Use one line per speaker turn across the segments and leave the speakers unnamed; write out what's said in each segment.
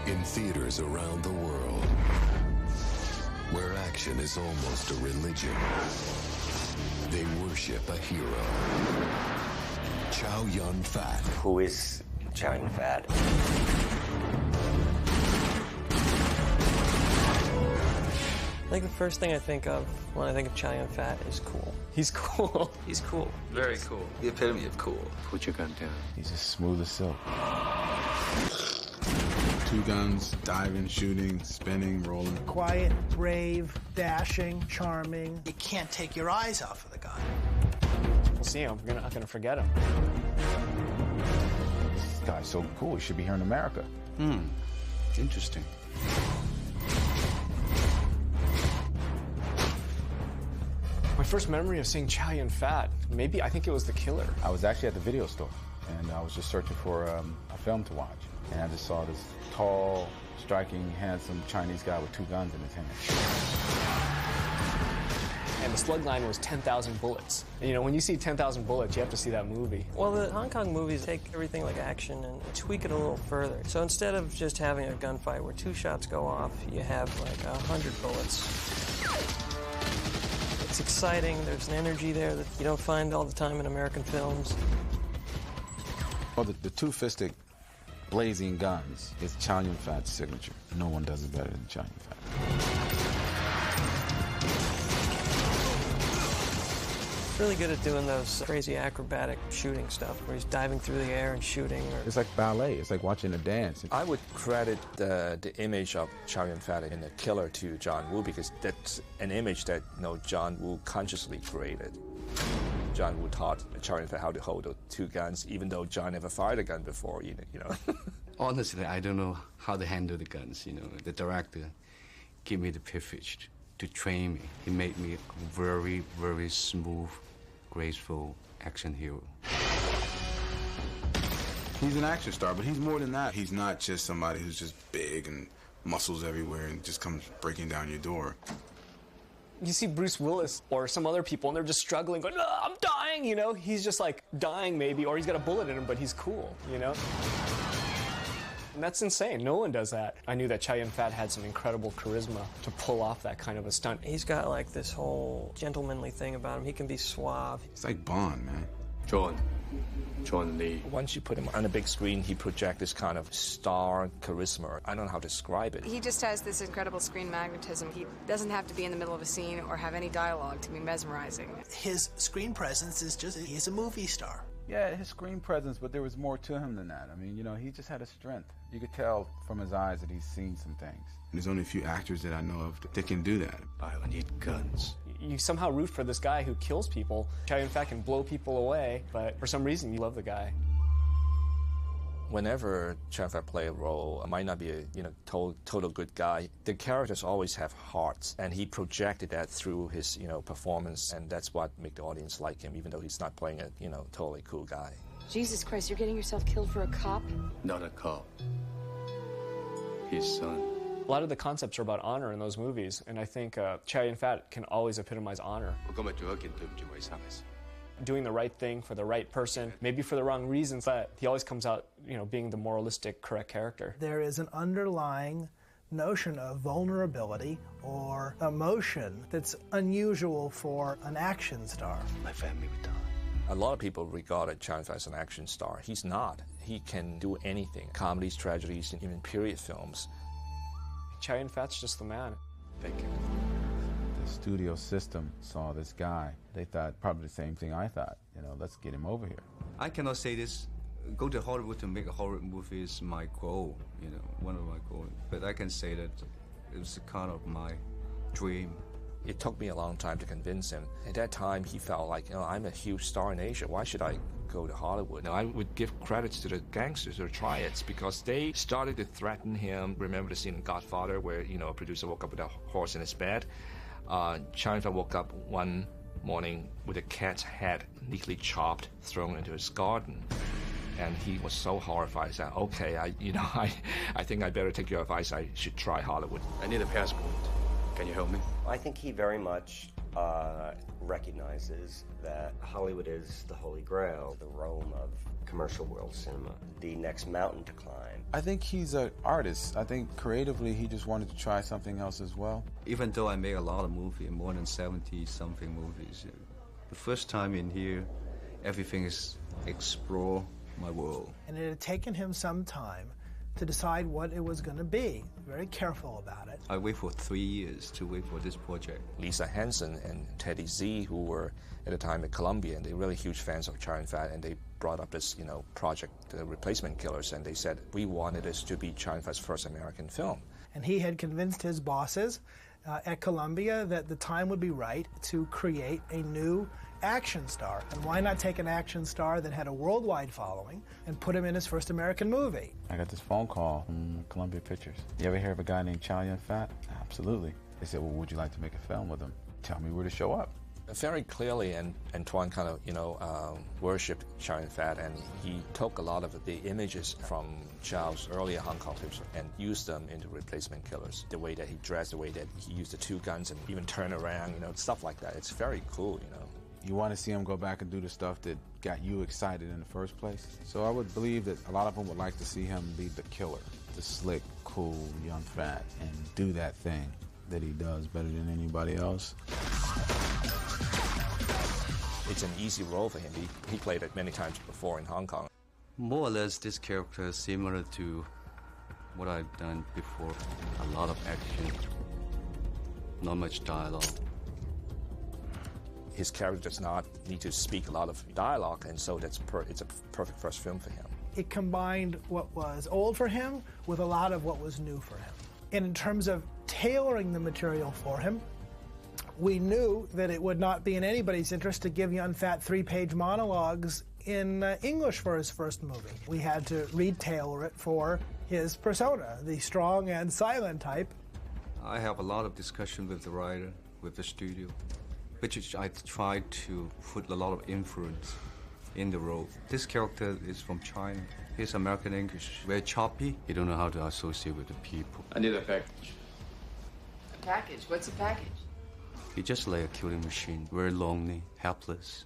In theaters around the world, where action is almost a religion, they worship a hero. Chow Yun-Fat.
Who is Chow Yun-Fat?
I think the first thing I think of when I think of Chow Yun-Fat is cool. He's cool.
He's cool. Very cool. The epitome of cool.
Put your gun down.
He's as smooth as silk.
2 guns, diving, shooting, spinning, rolling.
Quiet, brave, dashing, charming. You can't take your eyes off of the guy.
We'll see him. We're not gonna forget him.
This guy's so cool. He should be here in America.
Interesting.
My first memory of seeing Chow Yun-Fat, maybe I think it was The Killer.
I was actually at the video store, and I was just searching for a film to watch. And I just saw this tall, striking, handsome Chinese guy with 2 guns in his hand.
And the slug line was 10,000 bullets. And, you know, when you see 10,000 bullets, you have to see that movie.
Well, the Hong Kong movies take everything like action and tweak it a little further. So instead of just having a gunfight where 2 shots go off, you have like 100 bullets. It's exciting. There's an energy there that you don't find all the time in American films.
Well, the two-fisted blazing guns is Chow Yun-Fat's signature. No one does it better than Chow Yun-Fat.
Really good at doing those crazy acrobatic shooting stuff where he's diving through the air and shooting.
It's like ballet. It's like watching a dance.
I would credit the image of Chow Yun-Fat in The Killer to John Woo, because that's an image that John Woo consciously created. John Woo taught Chow Yun-Fat how to hold those 2 guns, even though John never fired a gun before, you know.
Honestly, I don't know how to handle the guns, you know. The director gave me the privilege to train me. He made me a very, very smooth, graceful action hero.
He's an action star, but he's more than that. He's not just somebody who's just big and muscles everywhere and just comes breaking down your door.
You see Bruce Willis or some other people, and they're just struggling, going, "Oh, I'm dying," you know? He's just like dying maybe, or he's got a bullet in him, but he's cool, you know? And that's insane. No one does that. I knew that Chow Yun-Fat had some incredible charisma to pull off that kind of a stunt.
He's got like this whole gentlemanly thing about him. He can be suave.
It's like Bond, man.
John Lee.
Once you put him on a big screen, he projects this kind of star charisma. I don't know how to describe it.
He just has this incredible screen magnetism. He doesn't have to be in the middle of a scene or have any dialogue to be mesmerizing.
His screen presence is just, he's a movie star.
Yeah, his screen presence, but there was more to him than that. I mean, you know, he just had a strength. You could tell from his eyes that he's seen some things.
There's only a few actors that I know of that can do that.
I need guns.
You somehow root for this guy who kills people. Chow Yun-Fat can blow people away, but for some reason you love the guy.
Whenever Chow Yun-Fat play a role, it might not be a total good guy. The characters always have hearts, and he projected that through his performance, and that's what made the audience like him, even though he's not playing a totally cool guy.
Jesus Christ, you're getting yourself killed for a cop?
Not a cop. His son.
A lot of the concepts are about honor in those movies, and I think Chow Yun-Fat can always epitomize honor. Doing the right thing for the right person, maybe for the wrong reasons, but he always comes out, being the moralistic, correct character.
There is an underlying notion of vulnerability or emotion that's unusual for an action star.
My family would die.
A lot of people regarded Chow Yun-Fat as an action star. He's not. He can do anything. Comedies, tragedies, and even period films.
Chow Yun-Fat's just the man.
Thank you.
The studio system saw this guy. They thought probably the same thing I thought. Let's get him over here.
I cannot say this. Go to Hollywood to make a horror movie is my goal, one of my goals. But I can say that it was kind of my dream.
It took me a long time to convince him. At that time, he felt like, I'm a huge star in Asia. Why should I go to Hollywood? Now, I would give credits to the gangsters or triads because they started to threaten him. Remember the scene in Godfather where, a producer woke up with a horse in his bed? Chow Yun-Fat woke up one morning with a cat's head neatly chopped, thrown into his garden. And he was so horrified. He said, okay, I think I better take your advice. I should try Hollywood.
I need a passport. Can you help me?
I think he very much recognizes that Hollywood is the holy grail, the Rome of commercial world cinema, the next mountain to climb.
I think he's an artist. I think creatively he just wanted to try something else as well.
Even though I made a lot of movies, more than 70-something movies, the first time in here, everything is explore my world.
And it had taken him some time to decide what it was going to be. Very careful about it.
I waited for 3 years to wait for this project.
Lisa Hanson and Teddy Z, who were at the time at Columbia, and they're really huge fans of Chow Yun-Fat, and they brought up this, project, The Replacement Killers, and they said, we wanted this to be Chow Yun-Fat's first American film.
And he had convinced his bosses at Columbia that the time would be right to create a new action star. And why not take an action star that had a worldwide following and put him in his first American movie?
I got this phone call from Columbia Pictures. You ever hear of a guy named Chow Yun-Fat? Absolutely. They said, well, would you like to make a film with him? Tell me where to show up.
Very clearly, and Antoine kind of, worshipped Chow Yun-Fat, and he took a lot of the images from Chow's earlier Hong Kong films and used them into Replacement Killers. The way that he dressed, the way that he used the two guns and even turn around, stuff like that. It's very cool,
You want to see him go back and do the stuff that got you excited in the first place. So I would believe that a lot of them would like to see him be the killer, the slick, cool, young fat, and do that thing that he does better than anybody else.
It's an easy role for him. He played it many times before in Hong Kong.
More or less, this character is similar to what I've done before. A lot of action, not much dialogue.
His character does not need to speak a lot of dialogue, and so it's a perfect first film for him.
It combined what was old for him with a lot of what was new for him. And in terms of tailoring the material for him, we knew that it would not be in anybody's interest to give Yun-Fat 3-page monologues in English for his first movie. We had to re-tailor it for his persona, the strong and silent type.
I have a lot of discussion with the writer, with the studio, which I tried to put a lot of influence in the role. This character is from China. His American English very choppy. He don't know how to associate with the people.
I need a package.
A package? What's a package?
He's just like a killing machine, very lonely, helpless.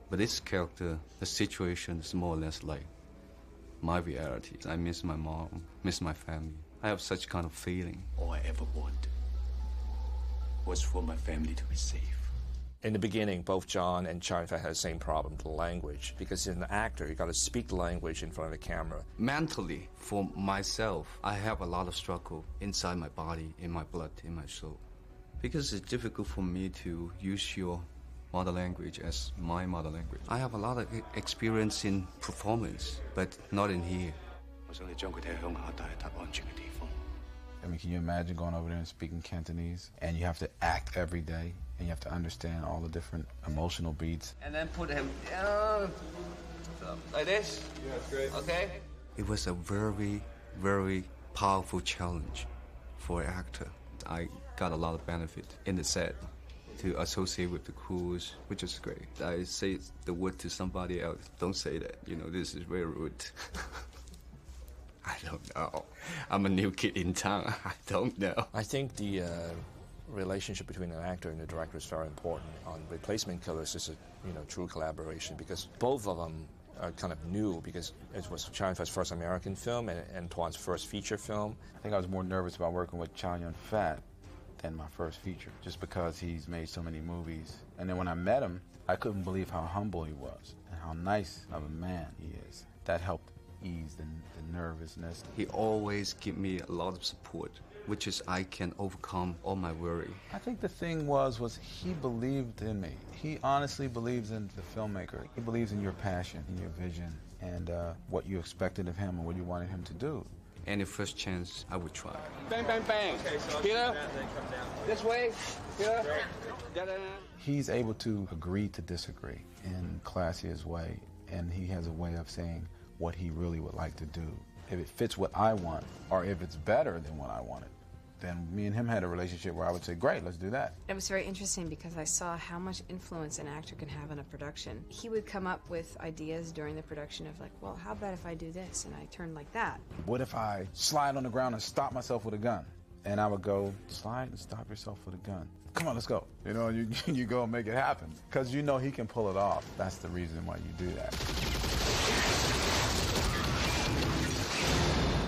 But this character, the situation is more or less like my reality. I miss my mom, miss my family. I have such kind of feeling.
All I ever wanted was for my family to be safe.
In the beginning, both John and Chow Yun-Fat had the same problem, the language. Because as an actor, you got to speak the language in front of the camera.
Mentally, for myself, I have a lot of struggle inside my body, in my blood, in my soul. Because it's difficult for me to use your mother language as my mother language. I have a lot of experience in performance, but not in here.
I mean, can you imagine going over there and speaking Cantonese? And you have to act every day, and you have to understand all the different emotional beats.
And then put him down. So, like this?
Yeah, that's great.
Okay?
It was a very, very powerful challenge for an actor. I got a lot of benefit in the set to associate with the crews, which is great. I say the word to somebody else, don't say that. This is very rude. I don't know. I'm a new kid in town. I don't know.
I think the relationship between an actor and the director is very important. On Replacement Killers, it's a true collaboration because both of them are kind of new because it was Chow Yun-Fat's first American film and Antoine's first feature film.
I think I was more nervous about working with Chow Yun-Fat than my first feature, just because he's made so many movies. And then when I met him, I couldn't believe how humble he was and how nice of a man he is. That helped ease the nervousness.
He always give me a lot of support, which is I can overcome all my worry.
I think the thing was he believed in me. He honestly believes in the filmmaker. He believes in your passion, in your vision, and what you expected of him and what you wanted him to do.
Any first chance, I would try.
Bang, bang, bang. Okay, so Peter, this way. Peter.
He's able to agree to disagree in classiest way, and he has a way of saying what he really would like to do. If it fits what I want, or if it's better than what I wanted, then me and him had a relationship where I would say, great, let's do that.
It was very interesting because I saw how much influence an actor can have in a production. He would come up with ideas during the production of like, well, how about if I do this and I turn like that?
What if I slide on the ground and stop myself with a gun? And I would go, slide and stop yourself with a gun. Come on, let's go. You know, you go and make it happen. Because you know he can pull it off. That's the reason why you do that.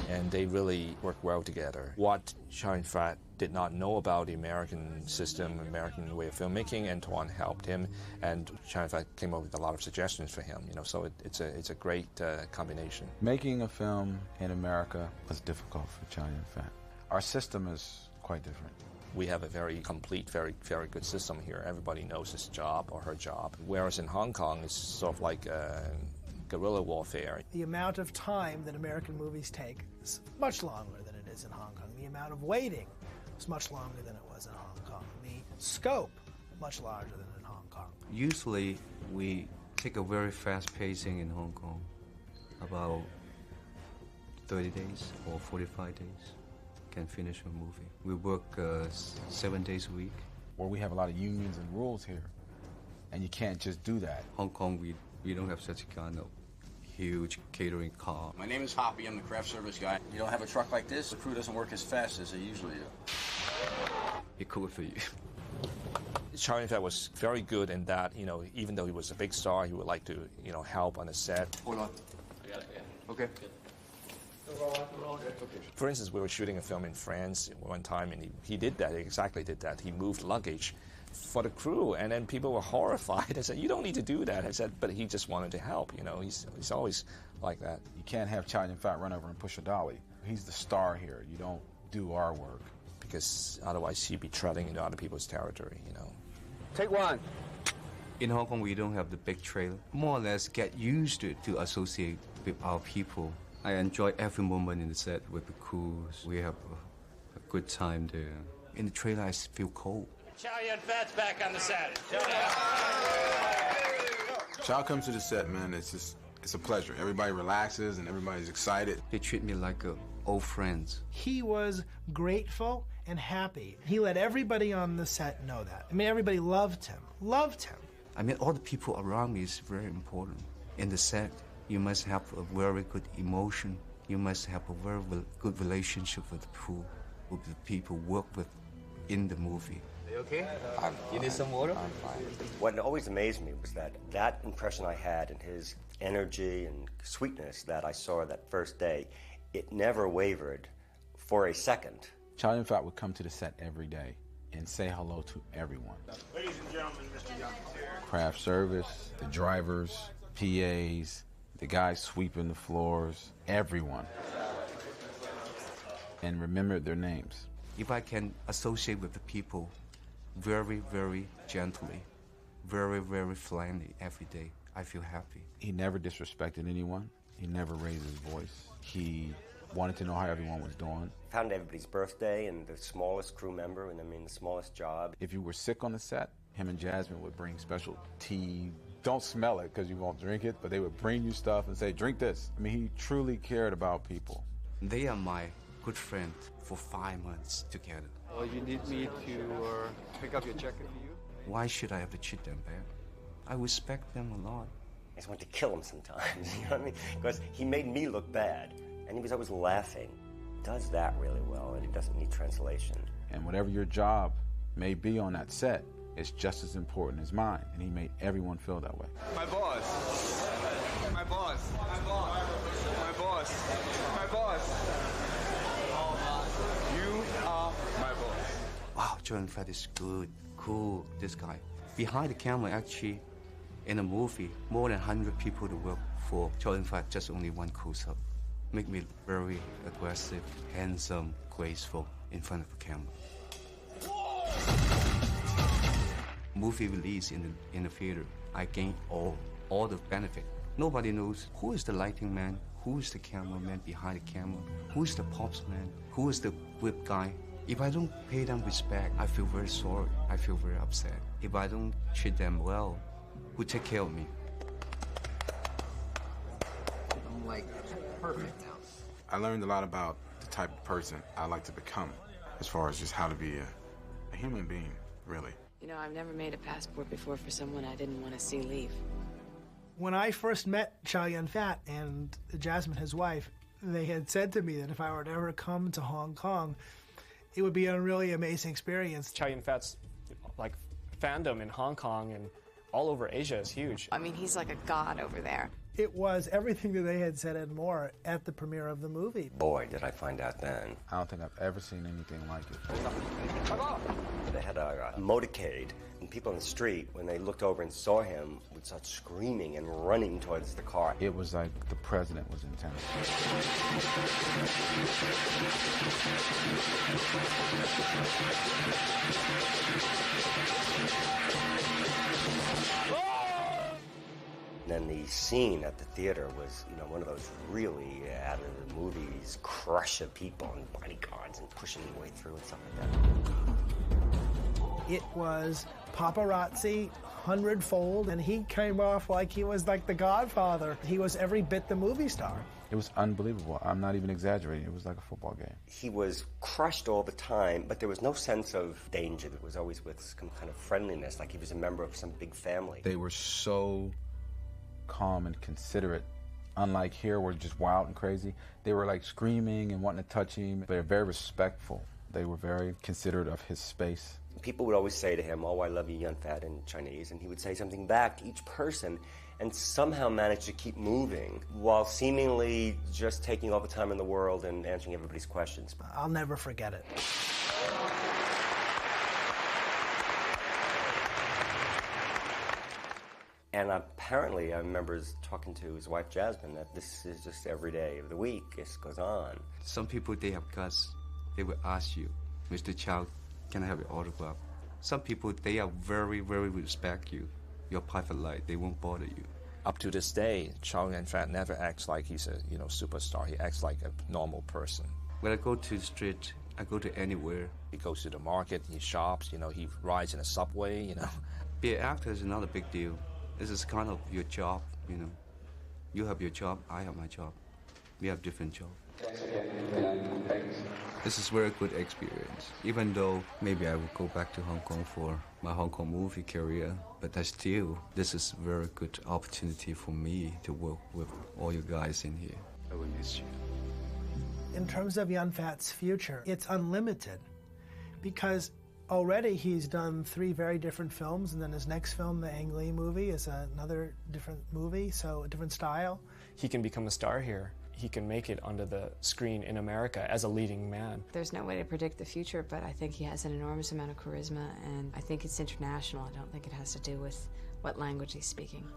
And they really work well together. What Chow Yun-Fat did not know about the American system, American way of filmmaking, Antoine helped him, and Chow Yun-Fat came up with a lot of suggestions for him. You know, so it's a great combination.
Making a film in America was difficult for Chow Yun-Fat. Our system is quite different.
We have a very complete, very, very good system here. Everybody knows his job or her job. Whereas in Hong Kong, it's sort of like guerrilla warfare.
The amount of time that American movies take is much longer than it is in Hong Kong. The amount of waiting is much longer than it was in Hong Kong. The scope, much larger than in Hong Kong.
Usually, we take a very fast pacing in Hong Kong, about 30 days or 45 days. Can finish a movie. We work 7 days a week.
Where we have a lot of unions and rules here, and you can't just do that.
Hong Kong, we don't have such a kind of huge catering car.
My name is Hoppy. I'm the craft service guy. You don't have a truck like this, the crew doesn't work as fast as they usually do.
It could for you.
Chow Yun-Fat was very good in that, you know, even though he was a big star, he would like to, you know, help on the set.
Hold on.
I got it, yeah. Okay.
For instance, we were shooting a film in France one time, and he did that, he exactly did that. He moved luggage for the crew, and then people were horrified. I said, you don't need to do that. I said, but he just wanted to help, you know. He's always like that.
You can't have Chow Yun-Fat run over and push a dolly. He's the star here. You don't do our work.
Because otherwise he'd be treading into other people's territory, you know.
Take one.
In Hong Kong, we don't have the big trailer. More or less get used to associate with our people. I enjoy every moment in the set with the crews. We have a good time there. In the trailer, I feel cold.
Chow Yun-Fat's back on the set.
Chow comes to the set, man. It's a pleasure. Everybody relaxes and everybody's excited.
They treat me like old friends.
He was grateful and happy. He let everybody on the set know that. I mean, everybody loved him. Loved him.
I mean, all the people around me is very important. In the set, you must have a very good emotion. You must have a very good relationship with the crew, with the people work with in the movie.
Are you okay? You need some water?
I'm fine. What always amazed me was that impression I had and his energy and sweetness that I saw that first day, it never wavered for a second.
Chow Yun-Fat would come to the set every day and say hello to everyone.
Ladies and gentlemen, Mr. Young.
Craft service, the drivers, PAs, the guys sweeping the floors, everyone. And remember their names.
If I can associate with the people very, very gently, very, very friendly every day, I feel happy.
He never disrespected anyone. He never raised his voice. He wanted to know how everyone was doing.
Found everybody's birthday and the smallest crew member, and I mean the smallest job.
If you were sick on the set, him and Jasmine would bring special tea. Don't smell it because you won't drink it, but they would bring you stuff and say, drink this. I mean, he truly cared about people.
They are my good friend for 5 months together.
Well, you need me to pick up your jacket for you?
Why should I have to cheat them back? I respect them a lot.
I just want to kill him sometimes, you know what I mean? Because he made me look bad, and he was always laughing. He does that really well, and it doesn't need translation.
And whatever your job may be on that set, it's just as important as mine, and he made everyone feel that way.
My boss. My boss. My boss. My boss. My boss. You are my boss.
Wow, Chow Yun-Fat is good, cool, this guy. Behind the camera, actually, in a movie, more than 100 people to work for. Chow Yun-Fat, just only one close-up. Make me very aggressive, handsome, graceful in front of the camera. Movie release in the theater, I gain all the benefit. Nobody knows who is the lighting man, who is the cameraman behind the camera, who is the props man, who is the whip guy. If I don't pay them respect, I feel very sorry. I feel very upset. If I don't treat them well, who take care of me?
I'm like perfect now.
I learned a lot about the type of person I like to become, as far as just how to be a human being, really.
You know, I've never made a passport before for someone I didn't want to see leave.
When I first met Chow Yun-Fat and Jasmine, his wife, they had said to me that if I were to ever come to Hong Kong It would be a really amazing experience.
Chow Yun-Fat's like fandom in Hong Kong and all over Asia is huge.
I mean, he's like a god over there.
It was everything that they had said and more at the premiere of the movie.
Boy, did I find out then.
I don't think I've ever seen anything like it.
They had a motorcade, and people in the street, when they looked over and saw him, would start screaming and running towards the car.
It was like the president was in town.
And then the scene at the theater was, one of those really out of the movies crush of people and bodyguards and pushing your way through and stuff like that.
It was paparazzi 100-fold, and he came off like he was like the Godfather. He was every bit the movie star.
It was unbelievable. I'm not even exaggerating. It was like a football game.
He was crushed all the time, but there was no sense of danger. It was always with some kind of friendliness, like he was a member of some big family.
They were so calm and considerate. Unlike here, we're just wild and crazy. They were like screaming and wanting to touch him. They were very respectful. They were very considerate of his space.
People would always say to him, "Oh, I love you, Yun-Fat," in Chinese, and he would say something back to each person and somehow manage to keep moving while seemingly just taking all the time in the world and answering everybody's questions.
I'll never forget it.
And apparently, I remember talking to his wife, Jasmine, that this is just every day of the week. This goes on.
Some people, they have guts. They will ask you, "Mr. Chow, can I have your autograph?" Some people, they are very, very respect you. Your private life, they won't bother you.
Up to this day, Chow Yun-Fat never acts like he's a superstar. He acts like a normal person.
When I go to the street, I go to anywhere.
He goes to the market, he shops, he rides in a subway,
Being an actor is not a big deal. This is kind of your job, You have your job, I have my job. We have different jobs. This is very good experience. Even though maybe I will go back to Hong Kong for my Hong Kong movie career, but this is a very good opportunity for me to work with all you guys in here. I will miss you.
In terms of Yun-Fat's future, it's unlimited because already he's done 3 very different films, and then his next film, the Ang Lee movie, is another different movie, so a different style.
He can become a star here. He can make it onto the screen in America as a leading man.
There's no way to predict the future, but I think he has an enormous amount of charisma, and I think it's international. I don't think it has to do with what language he's speaking.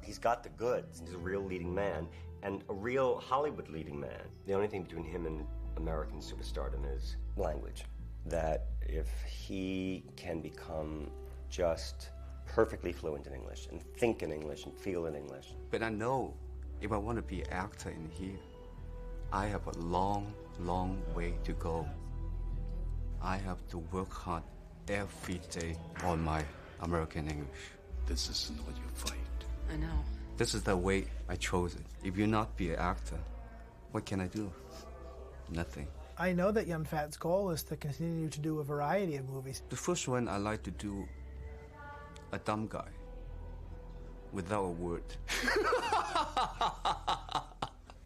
He's got the goods. He's a real leading man, and a real Hollywood leading man. The only thing between him and American superstardom is language. That if he can become just perfectly fluent in English and think in English and feel in English.
But I know if I want to be an actor in here, I have a long, long way to go. I have to work hard every day on my American English.
This is not your fight.
I know.
This is the way I chose it. If you not be an actor, what can I do? Nothing.
I know that Yun-Fat's goal is to continue to do a variety of movies.
The first one, I like to do a dumb guy without a word.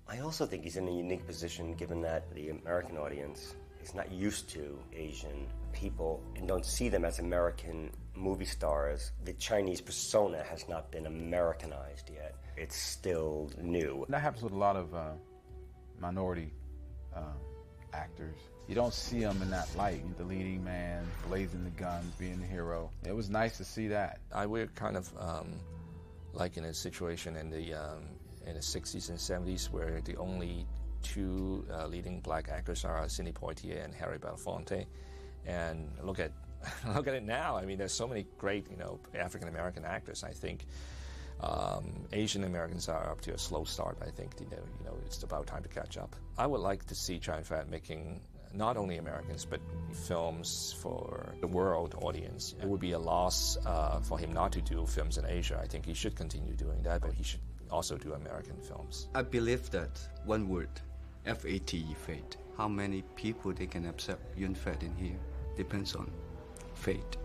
I also think he's in a unique position given that the American audience is not used to Asian people and don't see them as American movie stars. The Chinese persona has not been Americanized yet. It's still new.
That happens with a lot of minority actors. You don't see them in that light. The leading man, blazing the guns, being the hero. It was nice to see that.
We're kind of like in a situation in the 60s and 70s where the only 2 leading black actors are Sidney Poitier and Harry Belafonte. And look at it now. I mean, there's so many great, African American actors. I think Asian Americans are up to a slow start. I think it's about time to catch up. I would like to see Chow Yun-Fat making not only Americans but films for the world audience. It would be a loss for him not to do films in Asia. I think he should continue doing that, but he should also do American films.
I believe that one word, F-A-T-E, fate. How many people they can accept Yun-Fat in here depends on fate.